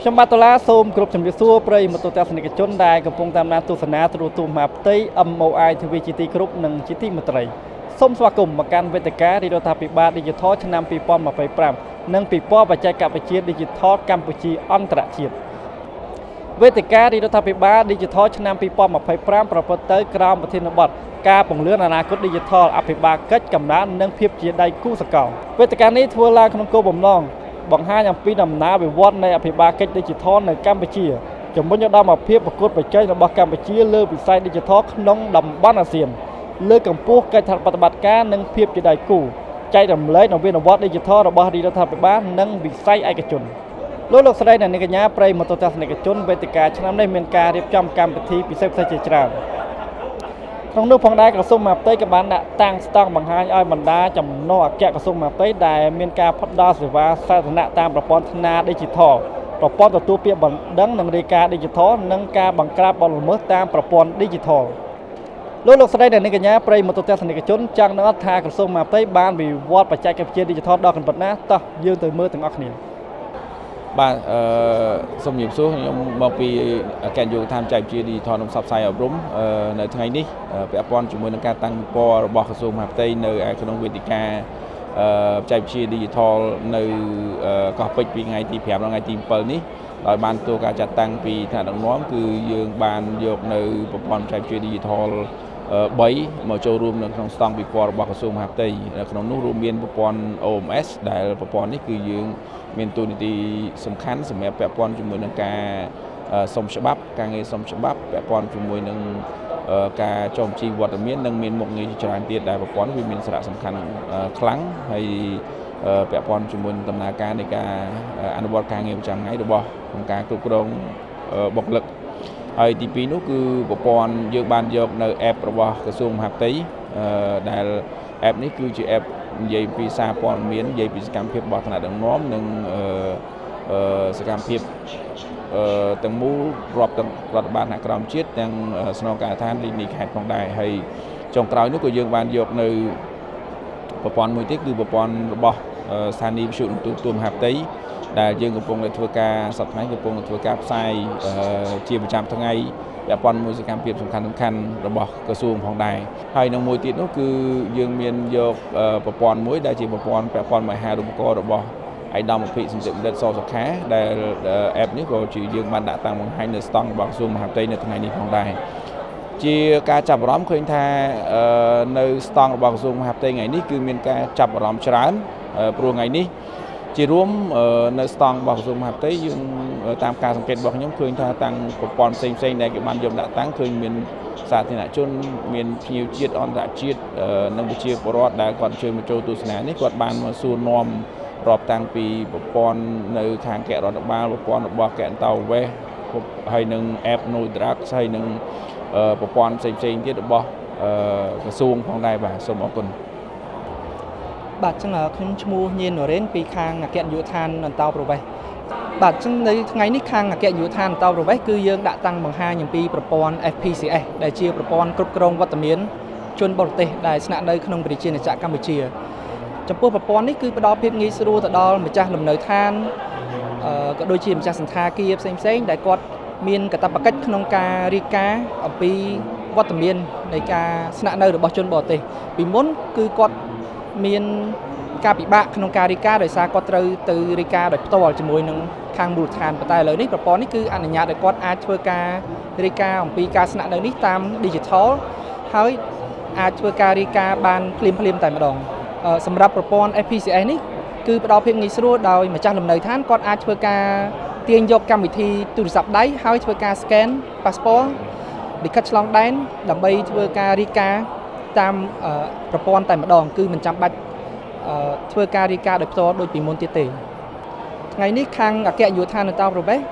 ខ្ញុំបាទដុល្លារសូមគ្រប់ជំរាបសួរប្រិយមិត្តទស្សនិកជនដែលកំពុងតាមដានទស្សនាទូរទស្សន៍មហាផ្ទៃ MOI TV ជាទីគោរពនិងជាទីមេត្រីសូមស្វាគមន៍មកកាន់វេទិការដ្ឋាភិបាល Digital ឆ្នាំ 2025 និងពិព័រណ៍បច្ចេកវិទ្យា Digital កម្ពុជាអន្តរជាតិវេទិការដ្ឋាភិបាល Digital ឆ្នាំ 2025 ប្រព្រឹត្តទៅក្រោមប្រធានបទការពង្រឹងអនាគត Digital អភិបាលកិច្ចកំណើននិងភាពជាដៃគូសកលវេទិកានេះធ្វើឡើងក្នុងគោលបំណងបង្ហាញអំពីដំណើរវិវត្តនៃអភិបាលកិច្ច Digital នៅកម្ពុជាជំរុញឧត្តមភាពប្រកួតប្រជែងរបស់កម្ពុជាលើវិស័យ Digital ក្នុងតំបន់អាស៊ានលើកកម្ពស់កិច្ចសហប្រតិបត្តិការនិងភាពជាដៃគូចែករំលែកនវានុវត្ត Digital របស់រដ្ឋាភិបាលនិងវិស័យឯកជនលោកស្រីអ្នកនាងកញ្ញាប្រិយមិត្តទស្សនិកជនវេទិកាឆ្នាំនេះមានការរៀបចំកម្មវិធីពិសេសៗជាច្រើនក្នុងនោះផងដែរក្រសួងមហាផ្ទៃក៏បានដាក់តាំងស្តង់បង្ហាញឲ្យបណ្ដាចំណុះអគ្គក្រសួងមហាផ្ទៃដែលមានការផ្ដល់សេវាសាធារណៈតាមប្រព័ន្ធថ្នាល Digital ប្រព័ន្ធទទួលពាក្យបណ្ដឹងនិងរាយការណ៍ Digital និងការបង្ក្រាបបទល្មើសតាមប្រព័ន្ធ Digital លោកស្រីអ្នកនាងកញ្ញាប្រិយមិត្តទស្សនិកជនចង់ដឹងថាក្រសួងមហាផ្ទៃបានវិវត្តបច្ចេកវិទ្យា Digital ដល់កម្រិតណាតោះយើងទៅមើលទាំងអស់គ្នាបាទសូមជម្រាបសួរខ្ញុំមកពីអគ្គនាយកដ្ឋានបច្ចេកវិទ្យា Digital និងផ្សព្វផ្សាយអប់រំនៅថ្ងៃនេះពាក់ព័ន្ធជាមួយនឹងការតាំងពិព័រណ៍របស់ក្រសួងមហាផ្ទៃនៅក្នុងវេទិកាបច្ចេកវិទ្យា Digital នៅកោះពេជ្រពីថ្ងៃទី5ដល់ថ្ងៃទី7នេះដោយបានទទួលការចាត់តាំងពីថ្នាក់ដឹកនាំគឺយើងបានយកនៅប្រព័ន្ធបច្ចេកវិទ្យា Digital 3មកចូលរួមនៅក្នុងស្តង់ពិព័រណ៍របស់ក្រសួងមហាផ្ទៃក្នុងនោះរួមមានប្រព័ន្ធ OMS ដែលប្រព័ន្ធនេះគឺយើងមានតួនាទីសំខាន់សម្រាប់ពាក់ព័ន្ធជាមួយនឹងការសុំច្បាប់ការងារសុំច្បាប់ពាក់ព័ន្ធជាមួយនឹងការចុះបញ្ជីវត្តមាននិងមានមុខងារជាច្រើនទៀតដែលប្រព័ន្ធវាមានសារៈសំខាន់ខ្លាំងហើយពាក់ព័ន្ធជាមួយនឹងដំណើរការនៃការអនុវត្តការងារប្រចាំថ្ងៃរបស់អង្គការគ្រប់គ្រងបុគ្គលិកហើយទី2នោះគឺប្រព័ន្ធយើងបានយកនៅ app របស់ក្រសួងមហាផ្ទៃដែល app នេះគឺជា app និយាយពីសារព័ត៌មាននិយាយពីសកម្មភាពរបស់ថ្នាក់ដឹកនាំនិងសកម្មភាពទាំងមូលរាប់ទាំងរដ្ឋបាលថ្នាក់ក្រោមជាតិទាំងស្នងការដ្ឋានរាជធានីខេត្តផងដែរហើយចុងក្រោយនោះក៏យើងបានយកនៅប្រព័ន្ធមួយទៀតគឺប្រព័ន្ធរបស់ស្ថានីយវិទ្យុទូរទស្សន៍មហាផ្ទៃដែលយើងកំពុងតែធ្វើការសប្តាហ៍កំពុងតែធ្វើការផ្សាយជាប្រចាំថ្ងៃពាក់ព័ន្ធមួយសកម្មភាពសំខាន់របស់ក្រសួងផងដែរហើយនឹងមួយទៀតនោះគឺយើងមានយកប្រព័ន្ធមួយដែលជាប្រព័ន្ធពាក់ព័ន្ធមហារូបករណ៍របស់ឯកឧត្តមអភិសន្តិបណ្ឌិតសសុខាដែល app នេះក៏ជាយើងបានដាក់តាំងបង្ហាញនៅស្តង់របស់ក្រសួងមហាផ្ទៃនៅថ្ងៃនេះផងដែរជាការចាប់អារម្មណ៍ឃើញថានៅស្តង់របស់ក្រសួងមហាផ្ទៃថ្ងៃនេះគឺមានការចាប់អារម្មណ៍ច្រើនព្រោះថ្ងៃនេះជារួមនៅស្តង់របស់ក្រសួងមហាផ្ទៃយើងតាមការសង្កេតរបស់ខ្ញុំឃើញថាតាំងប្រព័ន្ធផ្សេងដែលគេបានយកដាក់តាំងឃើញមានសាធារណជនមានភ្ញៀវជាតិអន្តរជាតិនិងប្រជាពលរដ្ឋដែលគាត់ជួយមកចូលទស្សនានេះគាត់បានមកសួរនាំរាប់តាំងពីប្រព័ន្ធនៅខាងគណៈរដ្ឋបាលប្រព័ន្ធរបស់កែនតៅវេសហើយនឹង app No Drugs ហើយនឹងប្រព័ន្ធផ្សេងទៀតរបស់ក្រសួងផងដែរបាទសូមអរគុណបាទចឹងខ្ញុំឈ្មោះញៀននរ៉េនពីខាងអគ្គនាយកដ្ឋានអន្តោប្រវេសន៍បាទចឹងនៅថ្ងៃនេះខាងអគ្គនាយកដ្ឋានអន្តោប្រវេសន៍គឺយើងដាក់តាំងបង្ហាញអំពីប្រព័ន្ធ FPCS ដែលជាប្រព័ន្ធគ្រប់គ្រងវត្តមានជនបរទេសដែលស្នាក់នៅក្នុងប្រជាជាតិកម្ពុជាចំពោះប្រព័ន្ធនេះគឺផ្ដល់ភាពងាយស្រួលទៅដល់ម្ចាស់លំនៅឋានក៏ដូចជាម្ចាស់សន្តាគារផ្សេងដែលគាត់មានកាតព្វកិច្ចក្នុងការរាយការណ៍អំពីវត្តមាននៃការស្នាក់នៅរបស់ជនបរទេសពីមុនគឺគាត់មានការពិបាកក្នុងការរាយការណ៍ដោយសារគាត់ត្រូវទៅរាយការណ៍ដោយផ្ទាល់ជាមួយនឹងខាងមូលដ្ឋានប៉ុន្តែឥឡូវនេះប្រព័ន្ធនេះគឺអនុញ្ញាតឲ្យគាត់អាចធ្វើការរាយការណ៍អំពីការស្នាក់នៅនេះតាម Digital ហើយអាចធ្វើការរាយការណ៍បានភ្លាមតែម្ដងសម្រាប់ប្រព័ន្ធ FPCS នេះគឺផ្ដល់ភាពងាយស្រួលដោយម្ចាស់លំនៅឋានគាត់អាចធ្វើការទាញយកកម្មវិធីទូរស័ព្ទដៃហើយធ្វើការ scan passport លិខិតឆ្លងដែនដើម្បីធ្វើការរាយការណ៍តាមប្រព័ន្ធតែម្ដងគឺមិនចាំបាច់ធ្វើការរាយការណ៍ដោយផ្ទាល់ដូចពីមុនទៀតទេថ្ងៃនេះខាងអគ្គនាយកដ្ឋានអន្តោប្រវេសន៍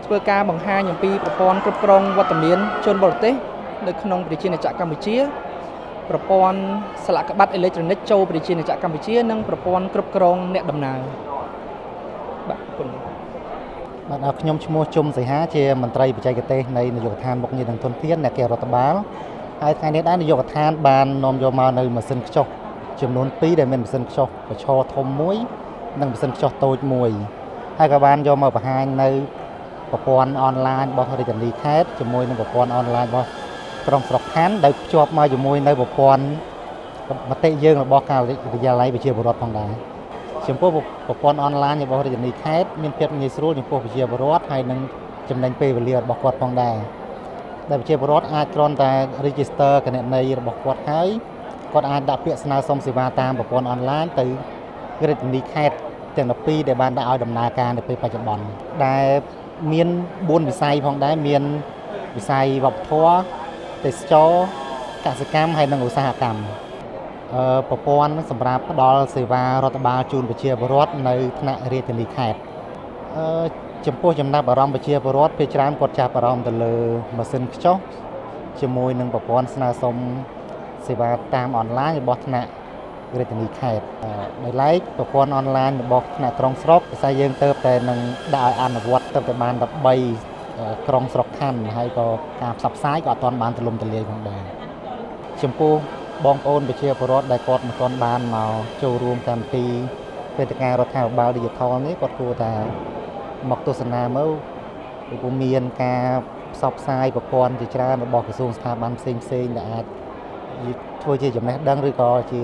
ធ្វើការបង្ហាញអំពីប្រព័ន្ធគ្រប់គ្រងវត្តមានជនបរទេសនៅក្នុងប្រជាជាតិកម្ពុជាប្រព័ន្ធស្លាកក្បាត់អេឡិចត្រូនិកចូលប្រជាជាតិកម្ពុជានិងប្រព័ន្ធគ្រប់គ្រងអ្នកដំណើរបាទអរគុណបាទខ្ញុំឈ្មោះជុំសីហាជាមន្ត្រីបច្ចេកទេសនៃនាយកដ្ឋានមុខងារនិងធនធានអ្នកការរដ្ឋបាលហើយថ្ងៃនេះដែរនាយកដ្ឋានបាននាំយកមកនៅម៉ាស៊ីនខ្ចុះចំនួន2ដែលមានម៉ាស៊ីនខ្ចុះប្រឈរធំមួយនិងម៉ាស៊ីនខ្ចុះតូចមួយ ហើយក៏បានយកមកបង្ហាញនៅប្រព័ន្ធអនឡាញរបស់រាជធានីខេត្តជាមួយនឹងប្រព័ន្ធអនឡាញរបស់ក្រុងស្រុកខណ្ឌដែលភ្ជាប់មកជាមួយនៅប្រព័ន្ធមតិយើងរបស់ការិយាល័យវិជាពលរដ្ឋផងដែរចំពោះប្រព័ន្ធអនឡាញរបស់រាជធានីខេត្តមានភាពងាយស្រួលចំពោះវិជាពលរដ្ឋហើយនឹងចំណេញពេលវេលារបស់គាត់ផងដែរដែលវិជាពលរដ្ឋអាចគ្រាន់តែ register គណនីរបស់គាត់ហើយគាត់អាចដាក់ពាក្យស្នើសុំសេវាតាមប្រព័ន្ធអនឡាញទៅរាជធានីខេត្តទាំង12ដែលបានដាក់ឲ្យដំណើរការនៅពេលបច្ចុប្បន្នដែលមាន4វិស័យផងដែរមានវិស័យវប្បធម៌ទេសចរកសិកម្មហើយនិងឧស្សាហកម្មប្រព័ន្ធសម្រាប់ផ្ដល់សេវារដ្ឋបាលជូនប្រជាពលរដ្ឋនៅថ្នាក់រាជធានីខេត្តចំពោះចំណាប់អារម្មណ៍ប្រជាពលរដ្ឋភាគច្រើនគាត់ចាប់អារម្មណ៍ទៅលើម៉ាស៊ីនខ្ចោះជាមួយនឹងប្រព័ន្ធស្នើសុំសេវាតាមអនឡាញរបស់ថ្នាក់រាជធានីខេត្តដោយឡែកប្រព័ន្ធអនឡាញរបស់ថ្នាក់ក្រុងស្រុកភាសាយើងទៅតែនឹងដាក់ឲ្យអនុវត្តទៅបាន13ក្រុងស្រុកខណ្ឌហើយក៏ការផ្សព្វផ្សាយក៏អត់ទាន់បានទូលំទូលាយផងដែរចំពោះបងប្អូនប្រជាពលរដ្ឋដែលគាត់មិនទាន់បានមកចូលរួមកម្មវិធីវេទិការដ្ឋាភិបាល Digital នេះគាត់គួរតែមកទស្សនាមើលព្រោះមានការផ្សព្វផ្សាយប្រព័ន្ធជាច្រើនរបស់ក្រសួងស្ថាប័នផ្សេងៗដែលអាចធ្វើជាចំណេះដឹងឬក៏ជា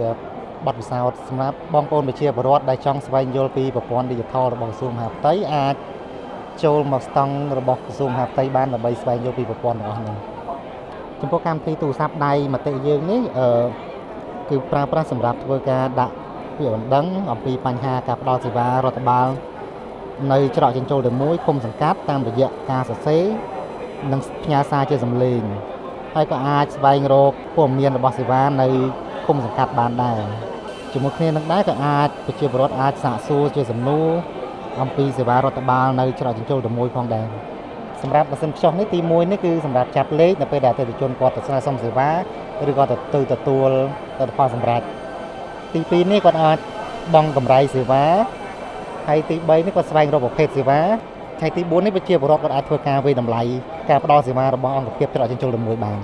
បទពិសោធន៍សម្រាប់បងប្អូនប្រជាពលរដ្ឋដែលចង់ស្វែងយល់ពីប្រព័ន្ធ Digital របស់ក្រសួងមហាផ្ទៃអាចចូលមកស្តង់របស់ក្រសួងមហាផ្ទៃបានដើម្បីស្វែងយល់ពីប្រព័ន្ធរបស់នេះចំពោះកម្មវិធីទូរស័ព្ទដៃមតិយើងនេះគឺប្រើប្រាស់សម្រាប់ធ្វើការដាក់ពាក្យបណ្ដឹងអំពីបញ្ហាការផ្ដល់សេវារដ្ឋបាលនៅច្រកចេញចូលតែមួយឃុំសង្កាត់តាមរយៈការសរសេរនិងផ្ញើសារជាសំឡេងហើយក៏អាចស្វែងរកព័ត៌មានរបស់សេវានៅឃុំសង្កាត់បានដែរជាមួយគ្នានឹងដែរក៏អាចប្រជាពលរដ្ឋអាចសាកសួរជាសំណួរអំពីសេវារដ្ឋបាលនៅច្រកចេញចូលតែមួយផងដែរសម្រាប់ម៉ាស៊ីនខ្ចោះនេះទី1នេះគឺសម្រាប់ចាប់លេខនៅពេលដែលអតិថិជនគាត់ទៅស្នើសុំសេវាឬក៏ទៅទទួលលទ្ធផលសម្រាប់ទី2នេះគាត់អាចបង់កម្រៃសេវាហើយទី3នេះគាត់ស្វែងរកប្រភេទសេវាហើយទី4នេះប្រជាពលរដ្ឋគាត់អាចធ្វើការវិយតម្លៃការផ្ដល់សេវារបស់អង្គភាពច្រកចេញចូលតែមួយបាន